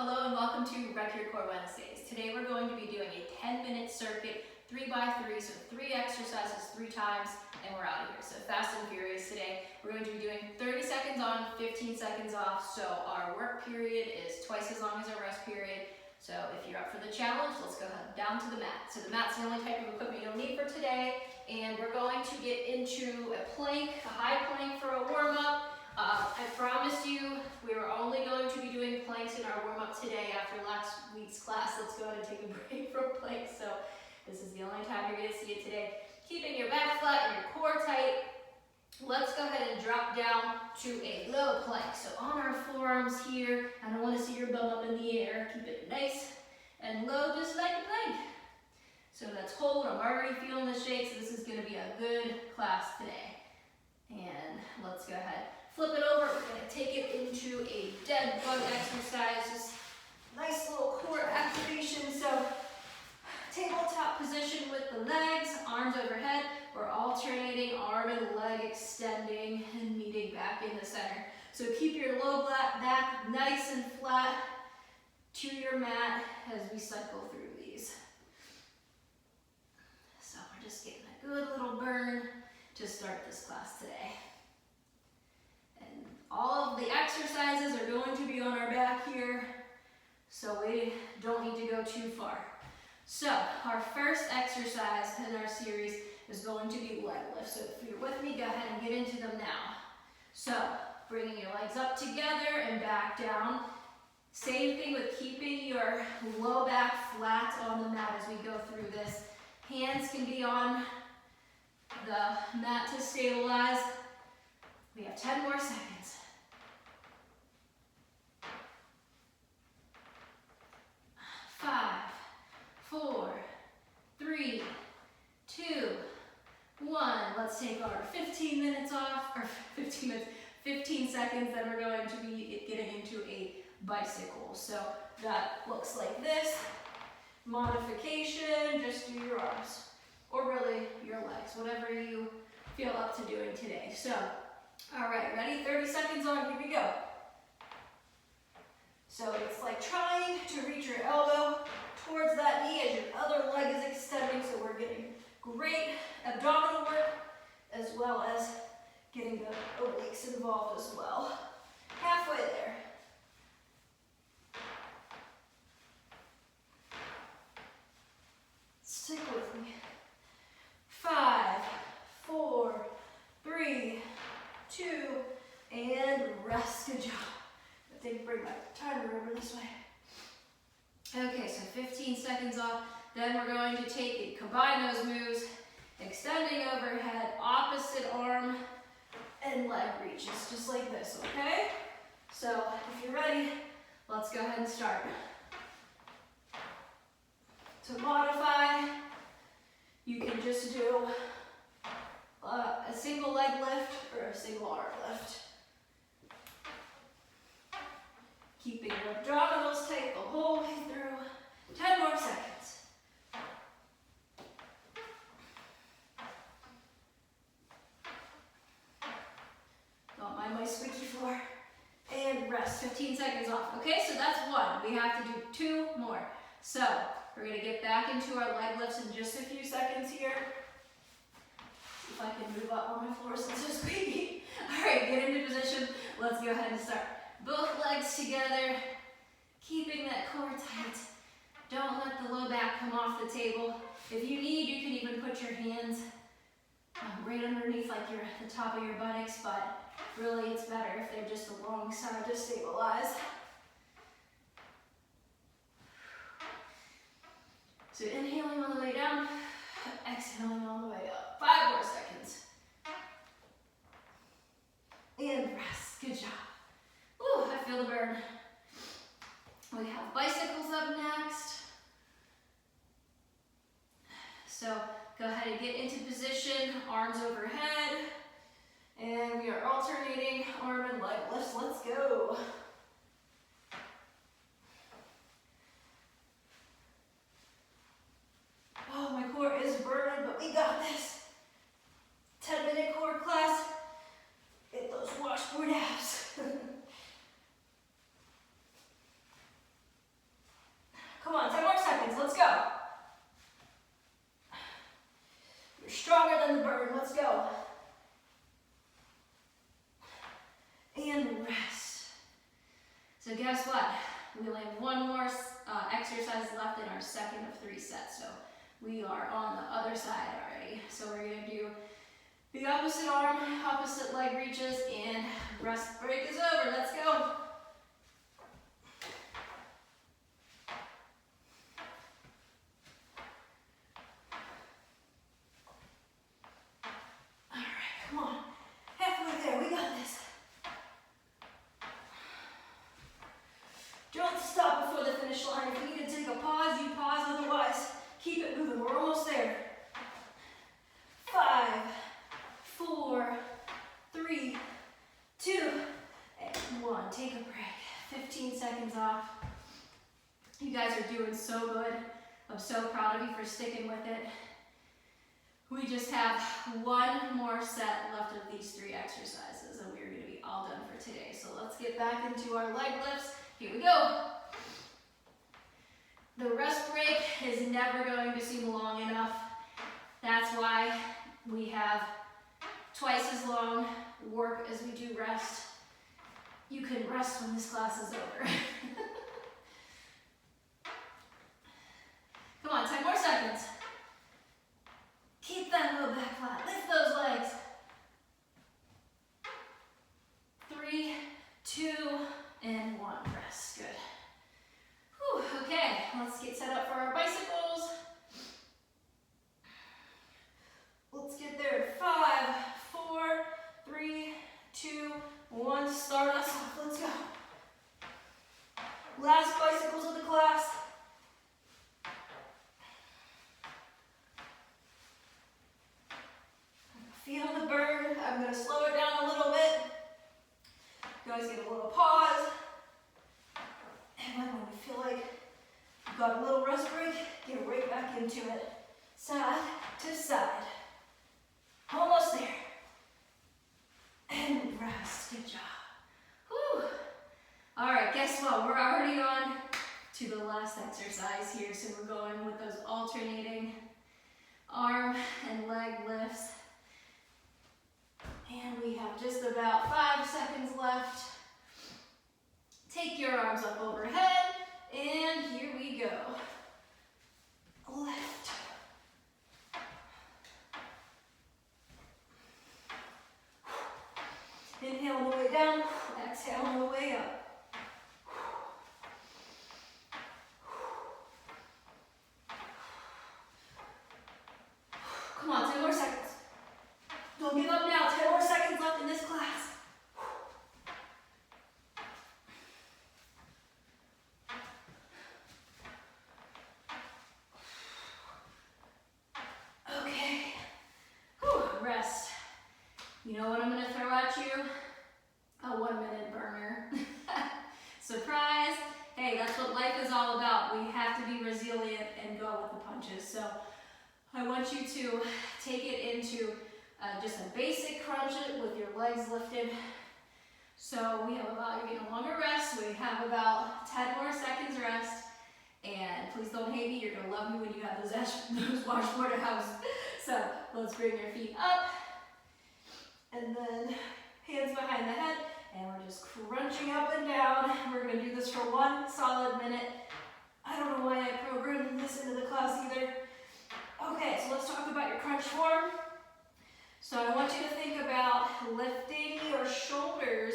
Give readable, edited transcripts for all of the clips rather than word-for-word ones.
Hello and welcome to Wreck Your Core Wednesdays. Today we're going to be doing a 10-minute circuit, 3x3, so 3 exercises 3 times, and we're out of here. So fast and furious today. We're going to be doing 30 seconds on, 15 seconds off, so our work period is twice as long as our rest period. So if you're up for the challenge, let's go down to the mat. So the mat's the only type of equipment you'll need for today, and we're going to get into a plank, a high plank for a warm-up. I promised you we were only going to be doing planks in our warm-up today after last week's class. Let's go ahead and take a break from planks. So this is the only time you're going to see it today. Keeping your back flat and your core tight. Let's go ahead and drop down to a low plank. So on our forearms here, I don't want to see your bum up in the air. Keep it nice and low, just like a plank. So let's hold. I'm already feeling the shakes. This is going to be a good class today. And let's go ahead. Flip it over, we're going to take it into a dead bug exercise, just nice little core activation. So tabletop position with the legs, arms overhead. We're alternating arm and leg extending and meeting back in the center. So keep your low back nice and flat to your mat as we cycle through these. So we're just getting a good little burn to start this class today. All of the exercises are going to be on our back here, so we don't need to go too far. So our first exercise in our series is going to be leg lifts. So if you're with me, go ahead and get into them now. So bringing your legs up together and back down. Same thing with keeping your low back flat on the mat as we go through this. Hands can be on the mat to stabilize. We have 10 more seconds. 5, 4, 3, 2, 1. Let's take our 15 minutes off, or 15 seconds, then we're going to be getting into a bicycle. So that looks like this. Modification, just do your arms, or really your legs, whatever you feel up to doing today. So, all right, ready? 30 seconds on, here we go. So it's like trying to reach your elbow towards that knee as your other leg is extending, so we're getting great abdominal work as well as getting the obliques involved as well. Halfway there. Stick with me. 5, 4, 3, 2, and rest. Good job. I think bring my timer over this way. Okay, so 15 seconds off. Then we're going to combine those moves, extending overhead, opposite arm and leg reaches, just like this, okay? So if you're ready, let's go ahead and start. To modify, you can just do a single leg lift or a single arm lift. Keeping your abdominals tight the whole way through. 10 more seconds. Don't mind my squeaky floor. And rest, 15 seconds off. Okay, so that's one. We have to do 2 more. So we're gonna get back into our leg lifts in just a few seconds here. See if I can move up on my floor since it's squeaky. All right, get into position. Let's go ahead and start. Both legs together, keeping that core tight. Don't let the low back come off the table. If you need, you can even put your hands right underneath like the top of your buttocks, but really it's better if they're just alongside to stabilize. So inhaling on the way down, exhaling on the way up. 5 more seconds. And rest, good job. Ooh, I feel the burn. We have bicycles up next. So go ahead and get into position, arms overhead. And we are alternating arm and leg lifts. Let's go. Oh, my core is burning, but we got this. 10-minute core class. Get those washboard abs. So guess what? We only have one more exercise left in our second of 3 sets. So we are on the other side already. So we're gonna do the opposite arm, opposite leg reaches, and rest break is over. Let's go. Don't stop before the finish line. If you need to take a pause, you pause. Otherwise, keep it moving. We're almost there. 5, 4, 3, 2, and 1. Take a break. 15 seconds off. You guys are doing so good. I'm so proud of you for sticking with it. We just have one more set left of these 3 exercises, and we're going to be all done for today. So let's get back into our leg lifts. Here we go. The rest break is never going to seem long enough. That's why we have twice as long work as we do rest. You can rest when this class is over. Come on, 10 more seconds. Keep that low back flat. Lift those legs. 3, 2, and 1. Rest. Good. Whew, okay, let's get set up for our bicycles. Let's get there. 5, 4, 3, 2, 1. Start us off. Let's go. Last bicycles of the class. Feel the burn. I'm going to slow it down a little bit. You guys get a little pause. And then when you feel like you've got a little rest break, get right back into it. Side to side. Almost there. And rest. Good job. Whew. All right, guess what? We're already on to the last exercise here. So we're going with those alternating arm and leg lifts. And we have just about 5 seconds left. Take your arms up overhead, and here we go. Lift. Inhale on the way down, exhale on the way up. Come on, 10 more seconds. Don't give up now. 10 more seconds left in this class. Okay. Whew, rest. You know what I'm going to throw at you? A 1-minute burner. Surprise. Hey, that's what life is all about. We have to be resilient and go with the punches. So I want you to take it into just a basic crunch it with your legs lifted. So we have about, you're getting a longer rest. We have about 10 more seconds rest. And please don't hate me. You're going to love me when you have those washboard house. So let's bring your feet up. And then hands behind the head. And we're just crunching up and down. We're going to do this for 1 solid minute. I don't know why I programmed this into the class either. Okay, so let's talk about your crunch form. So I want you to think about lifting your shoulders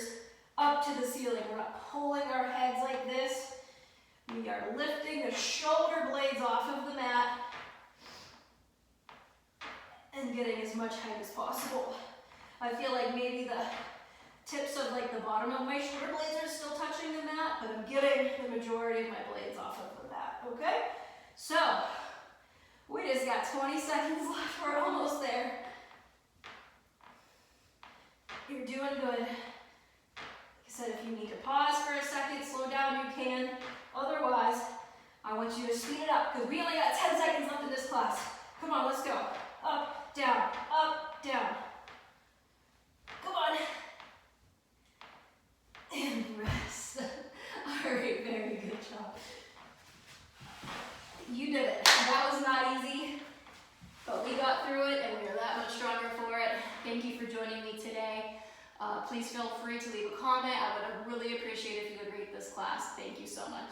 up to the ceiling. We're not pulling our heads like this. We are lifting the shoulder blades off of the mat and getting as much height as possible. I feel like maybe the tips of like the bottom of my shoulder blades are still touching the mat, but I'm getting the majority of my blades off of the mat, okay? So, we just got 20 seconds left. We're almost there. You're doing good. Like I said, if you need to pause for a second, slow down, you can. Otherwise, I want you to speed it up because we only got 10 seconds left in this class. Come on, let's go. Up, down, down. Come on. And rest. All right, very good job. You did it. That was not easy, but we got through it and we are that much stronger for it. Thank you for joining me today. Please feel free to leave a comment. I would really appreciate it if you would rate this class. Thank you so much.